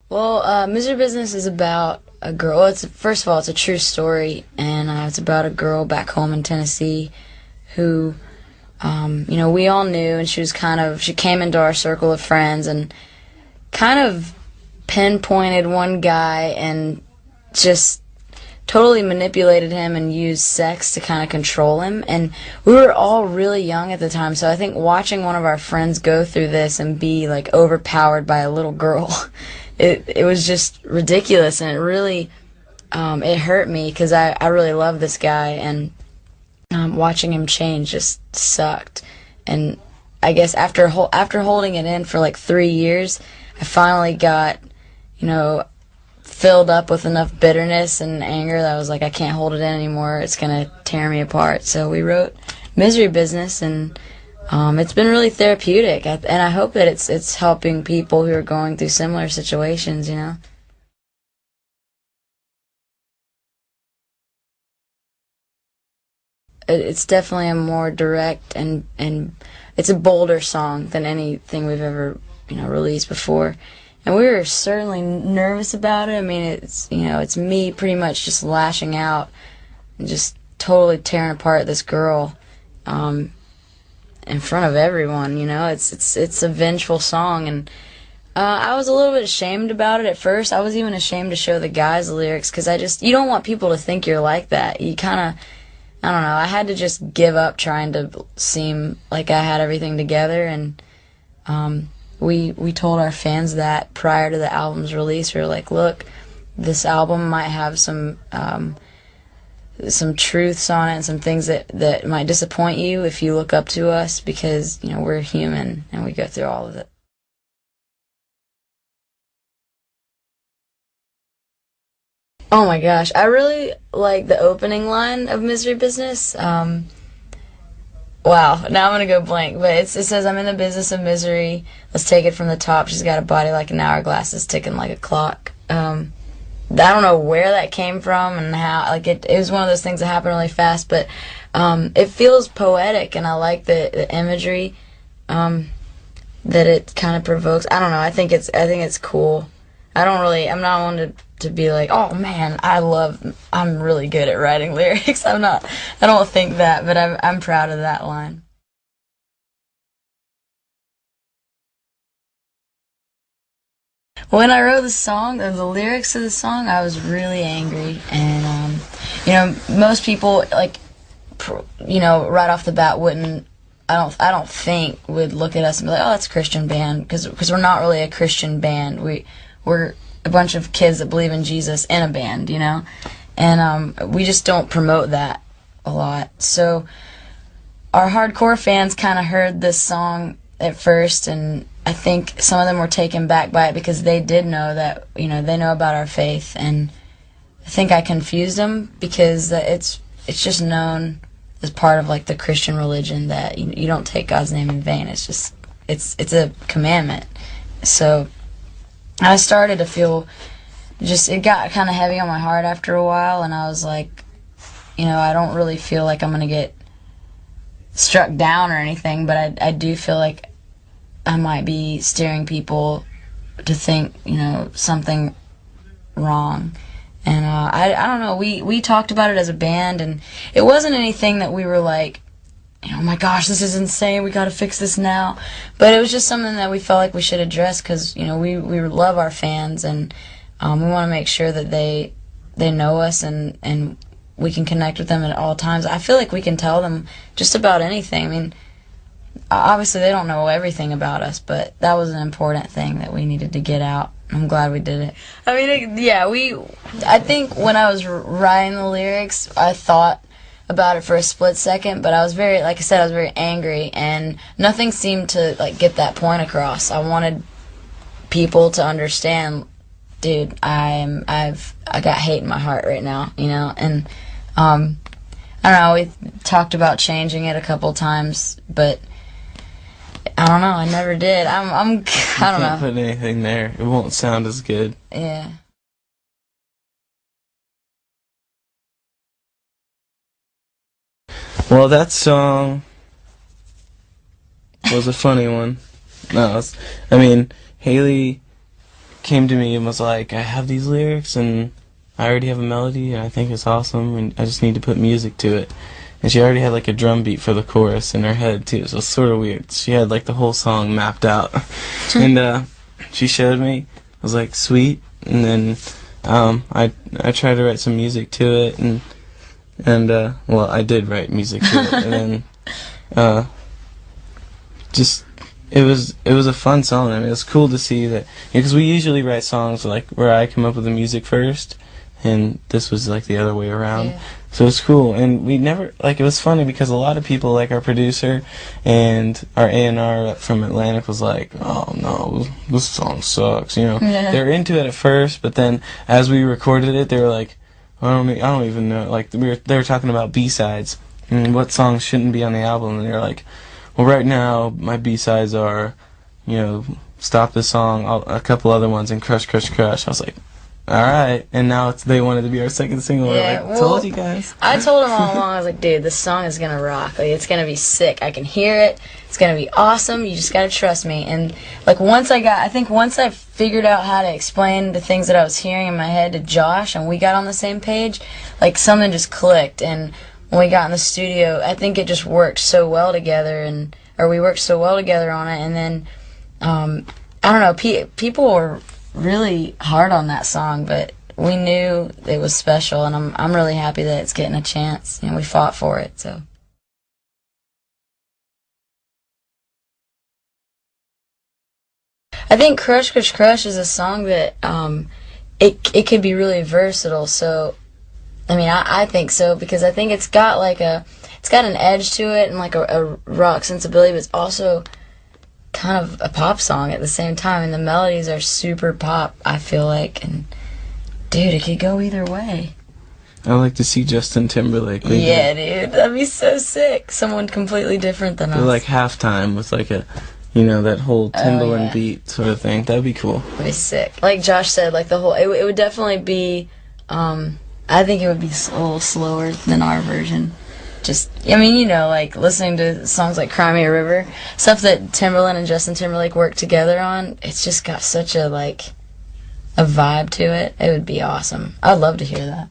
Well, Misery Business is about a girl. Well, it's first of all, it's a true story, and it's about a girl back home in Tennessee who, we all knew, and she came into our circle of friends and kind of pinpointed one guy and just totally manipulated him and used sex to kind of control him. And we were all really young at the time, so I think watching one of our friends go through this and be like overpowered by a little girl, it was just ridiculous, and it really it hurt me because I really love this guy, and watching him change just sucked. And I guess after holding it in for like 3 years, I finally got, filled up with enough bitterness and anger that I was like, I can't hold it in anymore. It's gonna tear me apart. So we wrote Misery Business, and it's been really therapeutic. And I hope that it's helping people who are going through similar situations. It's definitely a more direct and it's a bolder song than anything we've ever released before. And we were certainly nervous about it. I mean, it's me pretty much just lashing out and just totally tearing apart this girl in front of everyone. It's a vengeful song, and I was a little bit ashamed about it at first. I was even ashamed to show the guys the lyrics because you don't want people to think you're like that. You kind of, I don't know. I had to just give up trying to seem like I had everything together, and we told our fans that prior to the album's release. We were like, look, this album might have some truths on it and some things that might disappoint you if you look up to us, because we're human and we go through all of it. Oh my gosh, I really like the opening line of Misery Business. Wow, now I'm gonna go blank, but it says, I'm in the business of misery. Let's take it from the top. She's got a body like an hourglass, is ticking like a clock. I don't know where that came from and how. Like it was one of those things that happened really fast, but it feels poetic, and I like the imagery that it kind of provokes. I don't know. I think it's cool. I'm not one to be like, oh man, I'm really good at writing lyrics. I don't think that, but I'm proud of that line. When I wrote the song, or the lyrics of the song, I was really angry, and most people like, right off the bat wouldn't. I don't think would look at us and be like, oh, that's a Christian band, because we're not really a Christian band. We're a bunch of kids that believe in Jesus in a band, and we just don't promote that a lot. So our hardcore fans kind of heard this song at first, and I think some of them were taken back by it because they did know that, they know about our faith, and I think I confused them because it's just known as part of like the Christian religion that you don't take God's name in vain. It's a commandment. So I started to feel it got kind of heavy on my heart after a while, and I was like, I don't really feel like I'm going to get struck down or anything, but I do feel like I might be steering people to think, something wrong. And I don't know, we talked about it as a band, and it wasn't anything that we were like, oh my gosh, this is insane, we gotta fix this now. But it was just something that we felt like we should address because, we love our fans, and we want to make sure that they know us, and we can connect with them at all times. I feel like we can tell them just about anything. I mean, obviously they don't know everything about us, but that was an important thing that we needed to get out. I'm glad we did it. I mean, I think when I was writing the lyrics, I thought about it for a split second, but I was like I said, I was very angry, and nothing seemed to like get that point across. I wanted people to understand, dude, I got hate in my heart right now, and I don't know, we talked about changing it a couple times, but I don't know, I never did. I don't know. Can't put anything there. It won't sound as good. Yeah. Well, that song was a funny one. No, I mean, Haley came to me and was like, I have these lyrics and I already have a melody and I think it's awesome and I just need to put music to it. And she already had like a drum beat for the chorus in her head too, so it's sort of weird. She had like the whole song mapped out. And she showed me. I was like, sweet. And then I tried to write some music to it, and well, I did write music to it, and then just it was a fun song. I mean, it was cool to see that, because we usually write songs like where I come up with the music first, and this was like the other way around. Yeah. So it's cool, and we never, like, it was funny because a lot of people, like our producer and our A&R from Atlantic was like, oh no, this song sucks, you know. Yeah. They were into it at first, but then as we recorded it, they were like, I don't even know, like, they were talking about B-sides and what songs shouldn't be on the album, and they were like, well, right now my B-sides are, you know, Stop This Song, a couple other ones, and Crush, Crush, Crush. I was like, alright, and now they wanted to be our second single. Yeah, We're like, told you guys. I told him all along, I was like, dude, this song is gonna rock. Like, it's gonna be sick. I can hear it. It's gonna be awesome. You just gotta trust me. And like once I figured out how to explain the things that I was hearing in my head to Josh, and we got on the same page, like something just clicked. And when we got in the studio, I think it just worked so well together, or we worked so well together on it. And then I don't know, people were really hard on that song, but we knew it was special, and I'm really happy that it's getting a chance. You know, we fought for it, so. I think Crush Crush Crush is a song that it could be really versatile. So, I mean, I think so, because I think it's got an edge to it and like a rock sensibility, but it's also kind of a pop song at the same time, and the melodies are super pop, I feel like, and dude, it could go either way. I like to see Justin Timberlake. Yeah, dude, that'd be so sick. Someone completely different than us. Like halftime with like a, you know, that whole Timberland yeah. beat sort of thing. That'd be cool. That'd be sick. Like Josh said, like the whole, it would definitely be, I think it would be a little slower than our version. Just, I mean, you know, like listening to songs like Cry Me a River, stuff that Timberland and Justin Timberlake worked together on, it's just got such a, like, a vibe to it. It would be awesome. I'd love to hear that.